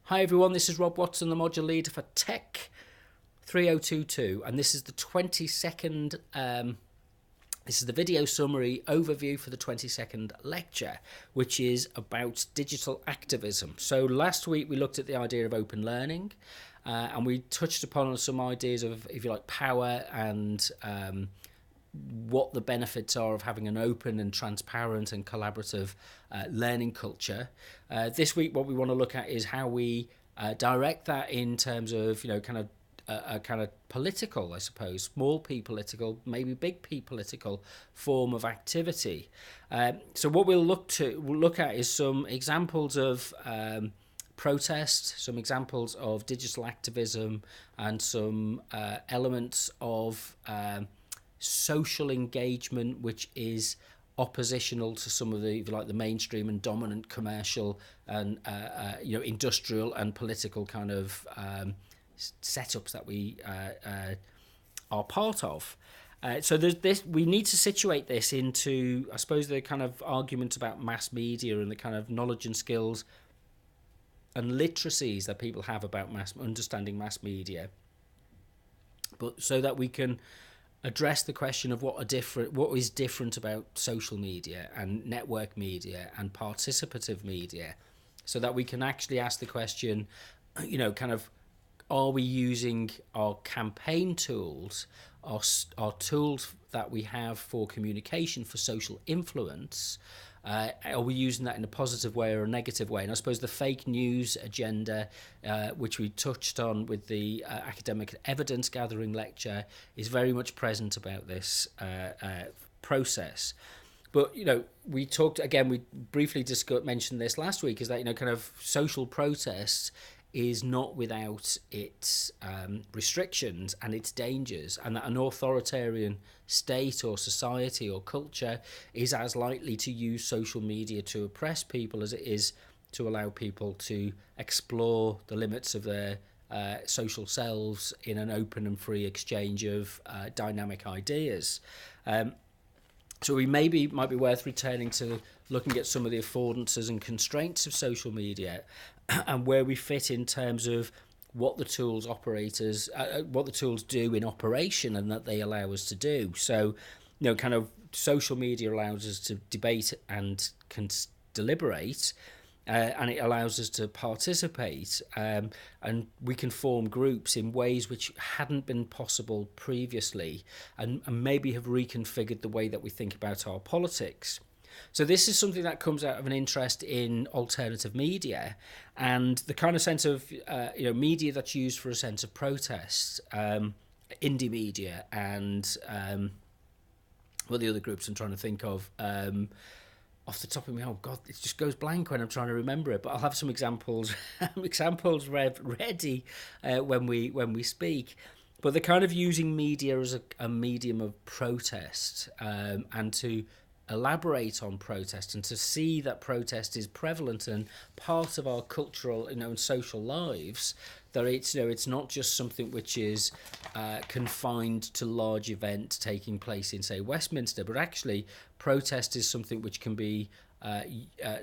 Hi everyone, this is Rob Watson, the module leader for TECH3022, and this is the 22nd, this is the video summary overview for the 22nd lecture, which is about digital activism. So last week we looked at the idea of open learning, and we touched upon some ideas of, if you like, power and what the benefits are of having an open and transparent and collaborative learning culture. This week what we want to look at is how we direct that in terms of, a kind of political, I suppose, small p political, maybe big p political form of activity. So what we'll look at is some examples of protest, some examples of digital activism, and some elements of social engagement which is oppositional to some of the, if you like, the mainstream and dominant commercial and industrial and political kind of setups that we are part of. So there's this. We need to situate this into, I suppose, the kind of argument about mass media and the kind of knowledge and skills and literacies that people have about understanding mass media, but so that we can address the question of what is different about social media and network media and participative media, so that we can actually ask the question, are we using our campaign tools, our tools that we have for communication, for social influence, are we using that in a positive way or a negative way? And I suppose the fake news agenda, which we touched on with the academic evidence gathering lecture, is very much present about this process. But, we talked, again, we briefly mentioned this last week, is that, kind of social protest is not without its restrictions and its dangers, and that an authoritarian state or society or culture is as likely to use social media to oppress people as it is to allow people to explore the limits of their social selves in an open and free exchange of dynamic ideas. So we might be worth returning to looking at some of the affordances and constraints of social media and where we fit in terms of what the tools do in operation and that they allow us to do. So, kind of social media allows us to debate and can deliberate, and it allows us to participate, and we can form groups in ways which hadn't been possible previously, and maybe have reconfigured the way that we think about our politics. So this is something that comes out of an interest in alternative media and the kind of sense of media that's used for a sense of protest, indie media, and what the other groups I'm trying to think of off the top of my head. Oh God, it just goes blank when I'm trying to remember it. But I'll have some examples ready when we speak. But they're kind of using media as a medium of protest, and to elaborate on protest and to see that protest is prevalent and part of our cultural and social lives, that it's not just something which is confined to large events taking place in, say, Westminster, but actually protest is something which can be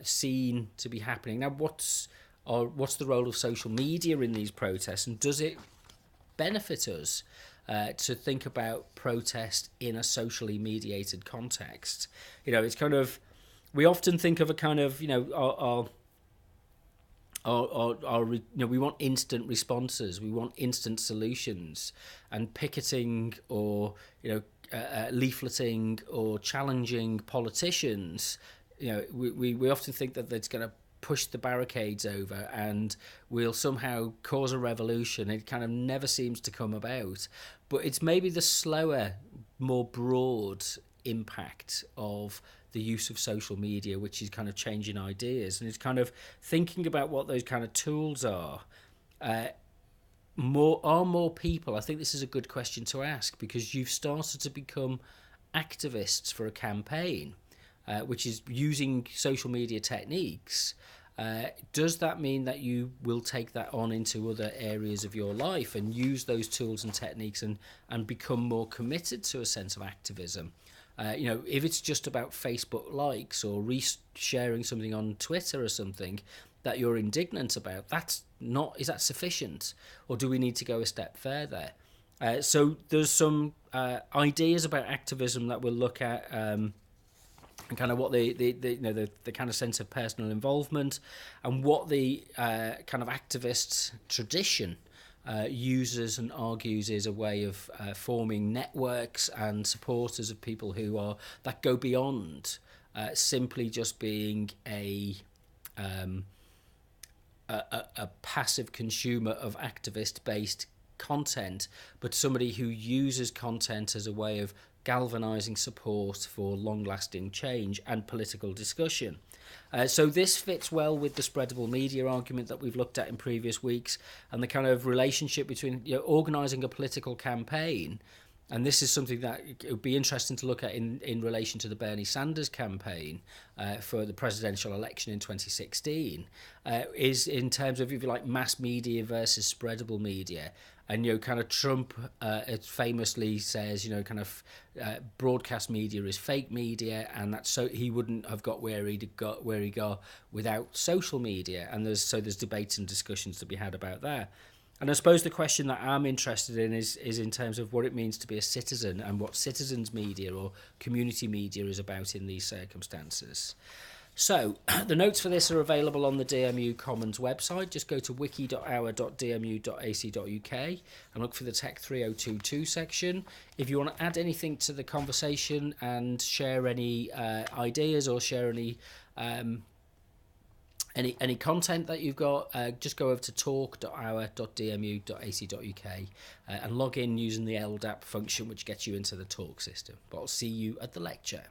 seen to be happening. Now, what's the role of social media in these protests, and does it benefit us to think about protest in a socially mediated context? It's kind of, we often think of a kind of, we want instant responses, we want instant solutions, and picketing or leafleting or challenging politicians, we often think that it's going to push the barricades over and we'll somehow cause a revolution. It kind of never seems to come about, but it's maybe the slower, more broad impact of the use of social media which is kind of changing ideas, and it's kind of thinking about what those kind of tools are. More people, I think this is a good question to ask, because you've started to become activists for a campaign which is using social media techniques. Does that mean that you will take that on into other areas of your life and use those tools and techniques and become more committed to a sense of activism? If it's just about Facebook likes or sharing something on Twitter or something, that you're indignant about, is that sufficient, or do we need to go a step further? So there's some ideas about activism that we'll look at, and kind of what the kind of sense of personal involvement, and what the kind of activist tradition uses and argues is a way of forming networks and supporters of people that go beyond simply just being a passive consumer of activist-based content, but somebody who uses content as a way of galvanizing support for long-lasting change and political discussion. So this fits well with the spreadable media argument that we've looked at in previous weeks, and the kind of relationship between organising a political campaign. And this is something that it would be interesting to look at in relation to the Bernie Sanders campaign for the presidential election in 2016, is in terms of, if you like, mass media versus spreadable media. And, kind of Trump it famously says, broadcast media is fake media, and that's so he wouldn't have got where he got without social media. And there's debates and discussions to be had about that. And I suppose the question that I'm interested in is in terms of what it means to be a citizen, and what citizens' media or community media is about in these circumstances. So the notes for this are available on the DMU Commons website. Just go to wiki.our.dmu.ac.uk and look for the TECH3022 section. If you want to add anything to the conversation and share any ideas or share any content that you've got, just go over to talk.our.dmu.ac.uk and log in using the LDAP function, which gets you into the talk system. But I'll see you at the lecture.